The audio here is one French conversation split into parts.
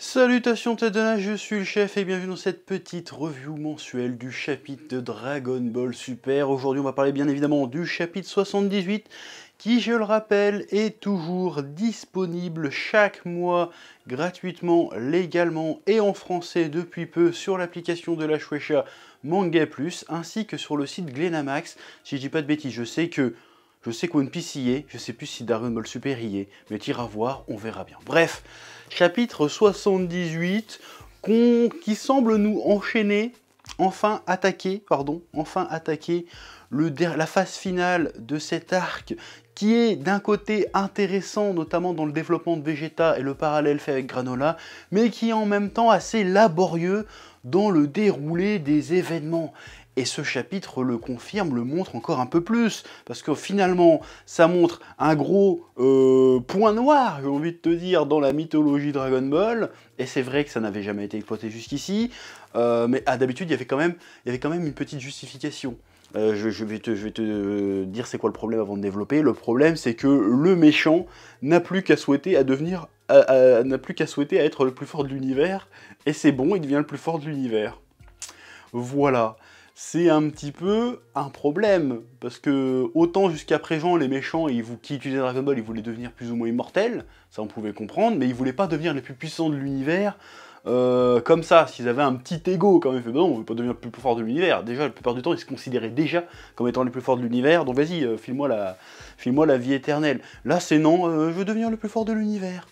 Salutations Tadana, je suis le chef et bienvenue dans cette petite review mensuelle du chapitre de Dragon Ball Super. Aujourd'hui on va parler bien évidemment du chapitre 78 qui, je le rappelle, est toujours disponible chaque mois gratuitement, légalement et en français depuis peu sur l'application de la Shueisha Manga Plus ainsi que sur le site Glenamax. Si je dis pas de bêtises, je sais que One Piece y est, je sais plus si Dragon Ball Super y est, mais t'iras voir, on verra bien. Bref, chapitre 78, qui semble nous enchaîner, enfin attaquer la phase finale de cet arc, qui est d'un côté intéressant, notamment dans le développement de Vegeta et le parallèle fait avec Granola, mais qui est en même temps assez laborieux dans le déroulé des événements. Et ce chapitre le confirme, le montre encore un peu plus, parce que finalement, ça montre un gros point noir, j'ai envie de te dire, dans la mythologie Dragon Ball, et c'est vrai que ça n'avait jamais été exploité jusqu'ici, mais d'habitude, il y avait quand même une petite justification. Je vais te dire c'est quoi le problème avant de développer. Le problème, c'est que le méchant n'a plus qu'à souhaiter à devenir, n'a plus qu'à souhaiter à être le plus fort de l'univers, et c'est bon, il devient le plus fort de l'univers. Voilà. C'est un petit peu un problème, parce que autant jusqu'à présent les méchants qui utilisaient Dragon Ball, ils voulaient devenir plus ou moins immortels, ça on pouvait comprendre, mais ils voulaient pas devenir les plus puissants de l'univers, comme ça, s'ils avaient un petit ego quand même, fait, bah non, on veut pas devenir le plus fort de l'univers, déjà la plupart du temps ils se considéraient déjà comme étant les plus forts de l'univers, donc vas-y, file-moi la vie éternelle. Là c'est non, je veux devenir le plus fort de l'univers.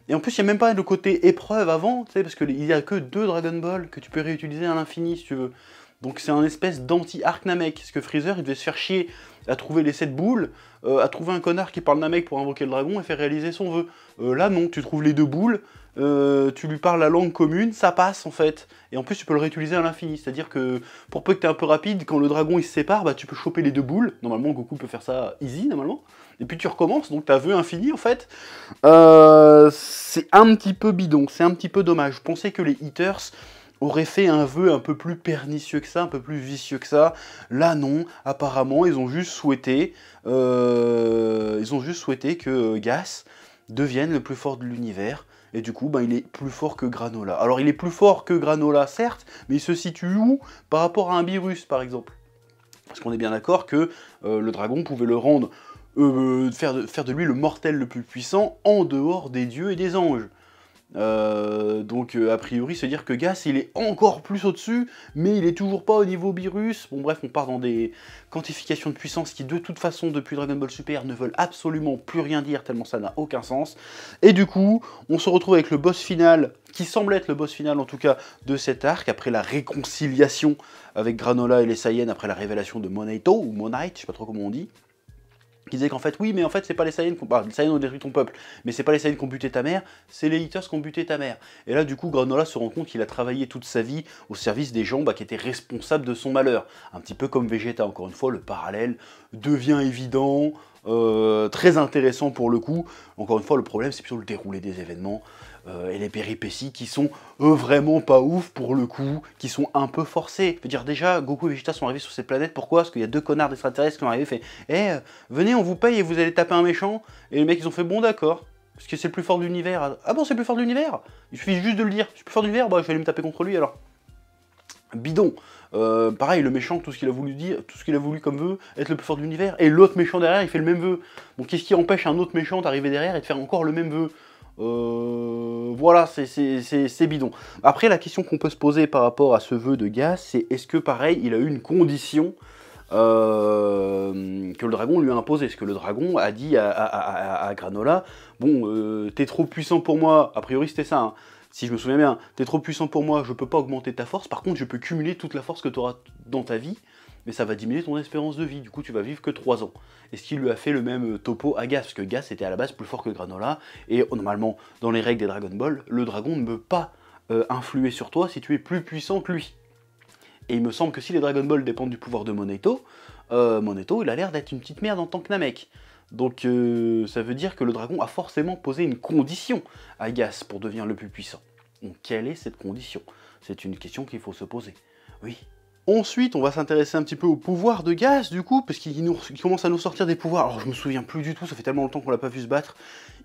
Et en plus, il n'y a même pas le côté épreuve avant, tu sais, parce qu'il n'y a que 2 Dragon Ball que tu peux réutiliser à l'infini si tu veux. Donc c'est un espèce d'anti-arc Namek, parce que Freezer, il devait se faire chier à trouver les 7 boules, à trouver un connard qui parle Namek pour invoquer le dragon et faire réaliser son vœu. Là non, tu trouves les 2 boules, tu lui parles la langue commune, ça passe en fait. Et en plus tu peux le réutiliser à l'infini, c'est-à-dire que pour peu que tu es un peu rapide, quand le dragon il se sépare, bah tu peux choper les 2 boules. Normalement Goku peut faire ça easy normalement. Et puis tu recommences, donc t'as vœu infini en fait. C'est un petit peu bidon, c'est un petit peu dommage. Je pensais que les Eaters auraient fait un vœu un peu plus pernicieux que ça, un peu plus vicieux que ça. Là non, apparemment ils ont juste souhaité que Gas devienne le plus fort de l'univers. Et du coup, ben, il est plus fort que Granola. Alors il est plus fort que Granola, certes, mais il se situe où par rapport à un Beerus, par exemple? Parce qu'on est bien d'accord que le dragon pouvait le rendre, faire de lui le mortel le plus puissant en dehors des dieux et des anges. Donc a priori se dire que Gas il est encore plus au-dessus, mais il est toujours pas au niveau Beerus. Bon bref, on part dans des quantifications de puissance qui de toute façon depuis Dragon Ball Super ne veulent absolument plus rien dire tellement ça n'a aucun sens. Et du coup, on se retrouve avec le boss final, qui semble être le boss final en tout cas de cet arc, après la réconciliation avec Granola et les Saiyans, après la révélation de Monaito, ou Monite, je sais pas trop comment on dit. Qui disait qu'en fait, oui, mais en fait, c'est pas les Saiyans les Saiyans ont détruit ton peuple, mais c'est pas les Saiyans qui ont buté ta mère, c'est les Eaters qui ont buté ta mère. Et là, du coup, Granola se rend compte qu'il a travaillé toute sa vie au service des gens qui étaient responsables de son malheur. Un petit peu comme Vegeta, encore une fois, le parallèle devient évident, très intéressant pour le coup. Encore une fois, le problème, c'est plutôt le déroulé des événements. Et les péripéties qui sont vraiment pas ouf pour le coup, qui sont un peu forcées. Je veux dire, déjà, Goku et Vegeta sont arrivés sur cette planète, pourquoi? Parce qu'il y a 2 connards d'extraterrestres qui sont arrivés, fait venez, on vous paye et vous allez taper un méchant. Et les mecs, ils ont fait bon, d'accord, parce que c'est le plus fort de l'univers. Ah bon, c'est le plus fort de l'univers? Il suffit juste de le dire, c'est le plus fort de l'univers, bah je vais aller me taper contre lui alors. Bidon. Pareil, le méchant, tout ce qu'il a voulu dire, tout ce qu'il a voulu comme vœu, être le plus fort de l'univers, et l'autre méchant derrière, il fait le même vœu. Donc qu'est-ce qui empêche un autre méchant d'arriver derrière et de faire encore le même vœu? Voilà, c'est bidon. Après, la question qu'on peut se poser par rapport à ce vœu de Gas, c'est est-ce que pareil, il a eu une condition que le dragon lui a imposée? Est-ce que le dragon a dit à Granola, bon, t'es trop puissant pour moi, a priori c'était ça, hein. Si je me souviens bien, t'es trop puissant pour moi, je peux pas augmenter ta force, par contre je peux cumuler toute la force que tu auras dans ta vie, mais ça va diminuer ton espérance de vie, du coup tu vas vivre que 3 ans. Est-ce qu'il lui a fait le même topo à Gas? Parce que Gas était à la base plus fort que Granola, et normalement, dans les règles des Dragon Ball, le dragon ne peut pas influer sur toi si tu es plus puissant que lui. Et il me semble que si les Dragon Ball dépendent du pouvoir de Monaito, Monaito il a l'air d'être une petite merde en tant que Namek. Donc ça veut dire que le dragon a forcément posé une condition à Gas pour devenir le plus puissant. Donc quelle est cette condition? C'est une question qu'il faut se poser. Oui, Ensuite, on va s'intéresser un petit peu au pouvoir de Gas, du coup, parce qu'il commence à nous sortir des pouvoirs. Alors, je me souviens plus du tout, ça fait tellement longtemps qu'on l'a pas vu se battre.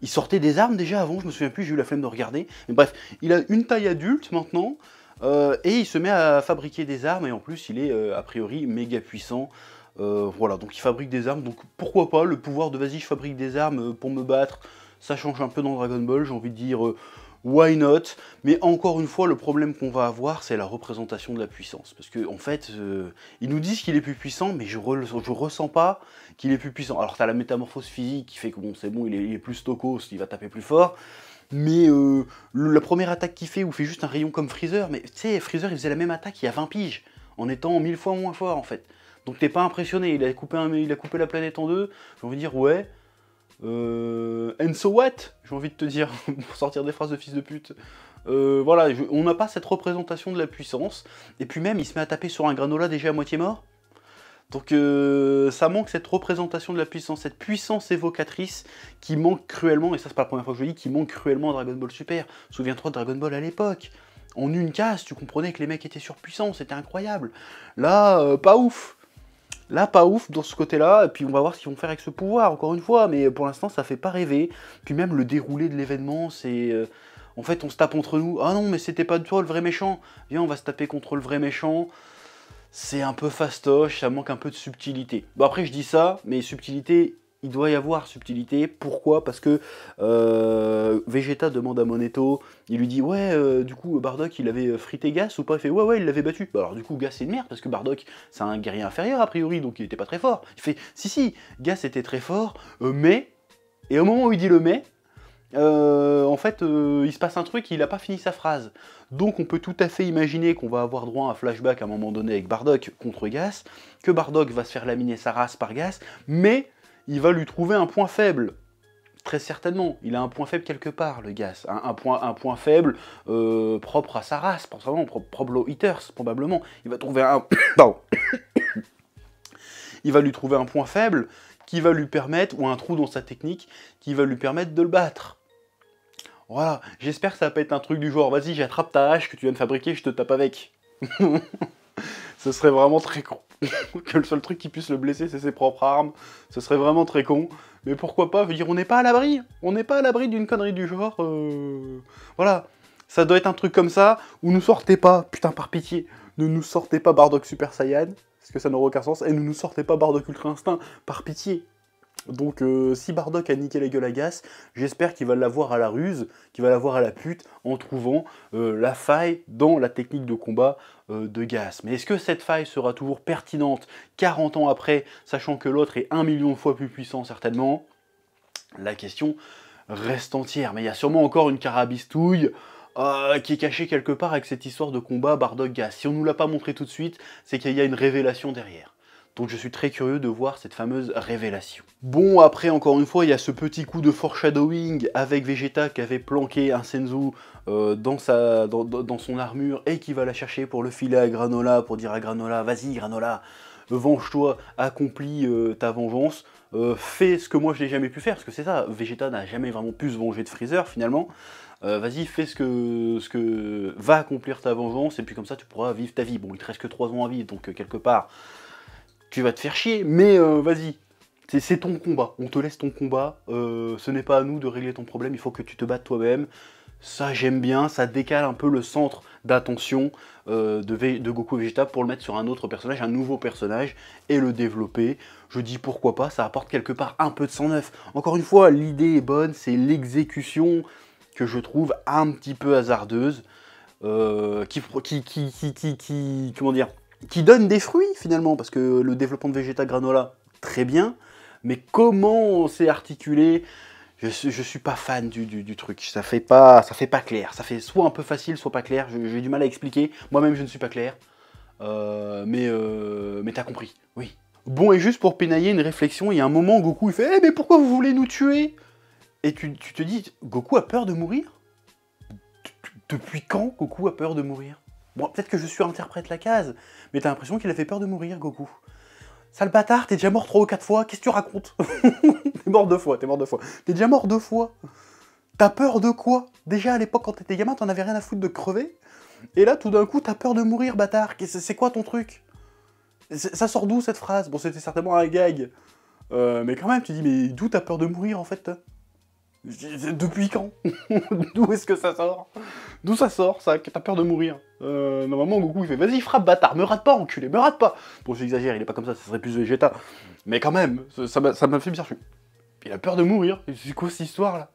Il sortait des armes déjà avant, je me souviens plus, j'ai eu la flemme de regarder. Mais bref, il a une taille adulte maintenant, et il se met à fabriquer des armes, et en plus, il est a priori méga puissant. Voilà, donc il fabrique des armes, donc pourquoi pas, le pouvoir de vas-y, je fabrique des armes pour me battre, ça change un peu dans Dragon Ball, j'ai envie de dire... why not? Mais encore une fois, le problème qu'on va avoir, c'est la représentation de la puissance. Parce que en fait, ils nous disent qu'il est plus puissant, mais je ressens pas qu'il est plus puissant. Alors, tu as la métamorphose physique qui fait que bon, c'est bon, il est plus stokos, il va taper plus fort. Mais la première attaque qu'il fait, où il fait juste un rayon comme Freezer, mais tu sais, Freezer, il faisait la même attaque il y a 20 piges, en étant 1000 fois moins fort, en fait. Donc t'es pas impressionné, il a coupé la planète en deux, j'ai envie de dire, ouais... and so what? J'ai envie de te dire, pour sortir des phrases de fils de pute. Voilà, on n'a pas cette représentation de la puissance. Et puis même, il se met à taper sur un granola déjà à moitié mort. Donc ça manque cette représentation de la puissance, cette puissance évocatrice qui manque cruellement, et ça c'est pas la première fois que je le dis, qui manque cruellement à Dragon Ball Super. Souviens-toi de Dragon Ball à l'époque. En une case, tu comprenais que les mecs étaient surpuissants, c'était incroyable. Là, pas ouf. Là, pas ouf dans ce côté-là, et puis on va voir ce qu'ils vont faire avec ce pouvoir, encore une fois, mais pour l'instant, ça fait pas rêver. Puis même le déroulé de l'événement, c'est... en fait, on se tape entre nous. Ah non, mais c'était pas toi le vrai méchant. Viens, on va se taper contre le vrai méchant. C'est un peu fastoche, ça manque un peu de subtilité. Bon, après, je dis ça, mais subtilité... Il doit y avoir subtilité. Pourquoi? Parce que Vegeta demande à Moneto, il lui dit ouais, du coup Bardock il avait frité Gas ou pas? Il fait ouais, il l'avait battu. Bah, alors du coup Gas c'est une merde parce que Bardock c'est un guerrier inférieur a priori donc il était pas très fort. Il fait si, Gas était très fort, mais, et au moment où il dit le mais, en fait il se passe un truc, il a pas fini sa phrase. Donc on peut tout à fait imaginer qu'on va avoir droit à un flashback à un moment donné avec Bardock contre Gas, que Bardock va se faire laminer sa race par Gas, mais il va lui trouver un point faible, très certainement. Il a un point faible quelque part, le Gas. Un point faible propre à sa race, propre aux Eaters, probablement. Il va trouver un... Pardon. Il va lui trouver un point faible qui va lui permettre, ou un trou dans sa technique, qui va lui permettre de le battre. Voilà, j'espère que ça va pas être un truc du genre, vas-y, j'attrape ta hache que tu viens de fabriquer, je te tape avec. Ce serait vraiment très con. Que le seul truc qui puisse le blesser, c'est ses propres armes. Ce serait vraiment très con. Mais pourquoi pas, je veux dire, on n'est pas à l'abri. On n'est pas à l'abri d'une connerie du genre. Voilà. Ça doit être un truc comme ça, où nous sortez pas, putain, par pitié, ne nous sortez pas Bardock Super Saiyan, parce que ça n'aura aucun sens, et ne nous sortez pas Bardock Ultra Instinct, par pitié. Donc si Bardock a niqué la gueule à Gas, j'espère qu'il va l'avoir à la ruse, qu'il va l'avoir à la pute, en trouvant la faille dans la technique de combat de Gas. Mais est-ce que cette faille sera toujours pertinente 40 ans après, sachant que l'autre est 1 million de fois plus puissant certainement? La question reste entière, mais il y a sûrement encore une carabistouille qui est cachée quelque part avec cette histoire de combat Bardock-Gas. Si on ne nous l'a pas montré tout de suite, c'est qu'il y a une révélation derrière. Donc je suis très curieux de voir cette fameuse révélation. Bon, après, encore une fois, il y a ce petit coup de foreshadowing avec Vegeta qui avait planqué un Senzu dans son armure et qui va la chercher pour le filer à Granola, pour dire à Granola, vas-y Granola, venge-toi, accomplis ta vengeance, fais ce que moi je n'ai jamais pu faire, parce que c'est ça, Vegeta n'a jamais vraiment pu se venger de Freezer finalement. Vas-y, fais va accomplir ta vengeance, et puis comme ça tu pourras vivre ta vie. Bon, il te reste que 3 ans à vivre, donc quelque part... Tu vas te faire chier, mais vas-y, c'est ton combat, on te laisse ton combat, ce n'est pas à nous de régler ton problème, il faut que tu te battes toi-même. Ça j'aime bien, ça décale un peu le centre d'attention de Goku Vegeta pour le mettre sur un autre personnage, un nouveau personnage, et le développer. Je dis pourquoi pas, ça apporte quelque part un peu de sang neuf. Encore une fois, l'idée est bonne, c'est l'exécution que je trouve un petit peu hasardeuse, comment dire, qui donne des fruits finalement, parce que le développement de Vegeta Granola, très bien, mais comment c'est articulé, je suis pas fan du truc, ça fait pas clair, ça fait soit un peu facile, soit pas clair, j'ai du mal à expliquer, moi-même je ne suis pas clair, mais t'as compris, oui. Bon, et juste pour pénailler une réflexion, il y a un moment, Goku il fait « Eh, mais pourquoi vous voulez nous tuer ?» Et tu te dis, Goku a peur de mourir? Depuis quand Goku a peur de mourir? Bon, peut-être que je surinterprète la case, mais t'as l'impression qu'il a fait peur de mourir, Goku. Sale bâtard, t'es déjà mort 3 ou 4 fois, qu'est-ce que tu racontes? T'es mort 2 fois, T'es déjà mort 2 fois. T'as peur de quoi? Déjà, à l'époque, quand t'étais gamin, t'en avais rien à foutre de crever. Et là, tout d'un coup, t'as peur de mourir, bâtard. C'est quoi ton truc? Ça sort d'où cette phrase? Bon, c'était certainement un gag. Mais quand même, tu dis, mais d'où t'as peur de mourir en fait? Depuis quand? D'où est-ce que ça sort? D'où ça sort, ça, que t'as peur de mourir? Normalement, Goku, il fait, vas-y, frappe, bâtard, me rate pas, enculé, me rate pas! Bon, j'exagère, il est pas comme ça serait plus Vegeta. Mais quand même, ça m'a fait bizarre. Il a peur de mourir. C'est quoi cette histoire, là?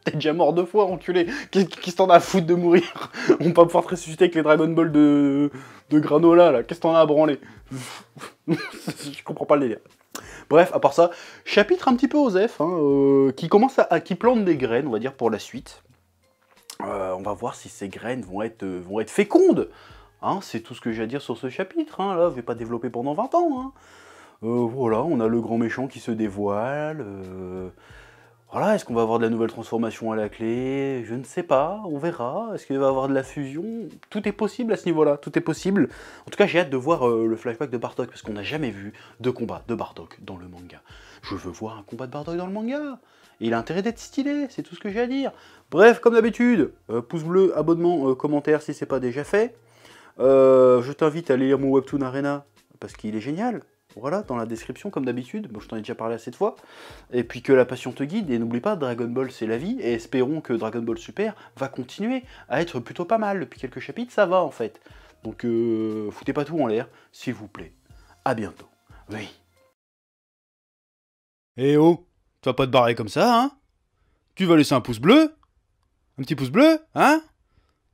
T'es déjà mort 2 fois, enculé. Qu'est-ce t'en as à foutre de mourir? On va pas pouvoir te ressusciter avec les Dragon Ball de Granola, là. Qu'est-ce t'en as à branler? Je comprends pas le délire. Bref, à part ça, chapitre un petit peu Osef, hein, qui commence qui plante des graines, on va dire, pour la suite. On va voir si ces graines vont être fécondes. Hein, c'est tout ce que j'ai à dire sur ce chapitre. Hein, là, je vais pas développer pendant 20 ans. Hein. Voilà, on a le grand méchant qui se dévoile. Voilà, est-ce qu'on va avoir de la nouvelle transformation à la clé? Je ne sais pas, on verra. Est-ce qu'il va y avoir de la fusion? Tout est possible à ce niveau-là, tout est possible. En tout cas, j'ai hâte de voir le flashback de Bardock, parce qu'on n'a jamais vu de combat de Bardock dans le manga. Je veux voir un combat de Bardock dans le manga. Et il a intérêt d'être stylé, c'est tout ce que j'ai à dire. Bref, comme d'habitude, pouce bleu, abonnement, commentaire si c'est pas déjà fait. Je t'invite à lire mon Webtoon Arena, parce qu'il est génial. Voilà, dans la description, comme d'habitude. Bon, je t'en ai déjà parlé assez de fois. Et puis que la passion te guide. Et n'oublie pas, Dragon Ball, c'est la vie. Et espérons que Dragon Ball Super va continuer à être plutôt pas mal. Depuis quelques chapitres, ça va, en fait. Donc, foutez pas tout en l'air, s'il vous plaît. À bientôt. Oui. Eh oh, tu vas pas te barrer comme ça, hein? Tu vas laisser un pouce bleu? Un petit pouce bleu, hein?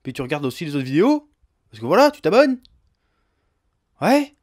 Puis tu regardes aussi les autres vidéos? Parce que voilà, tu t'abonnes? Ouais?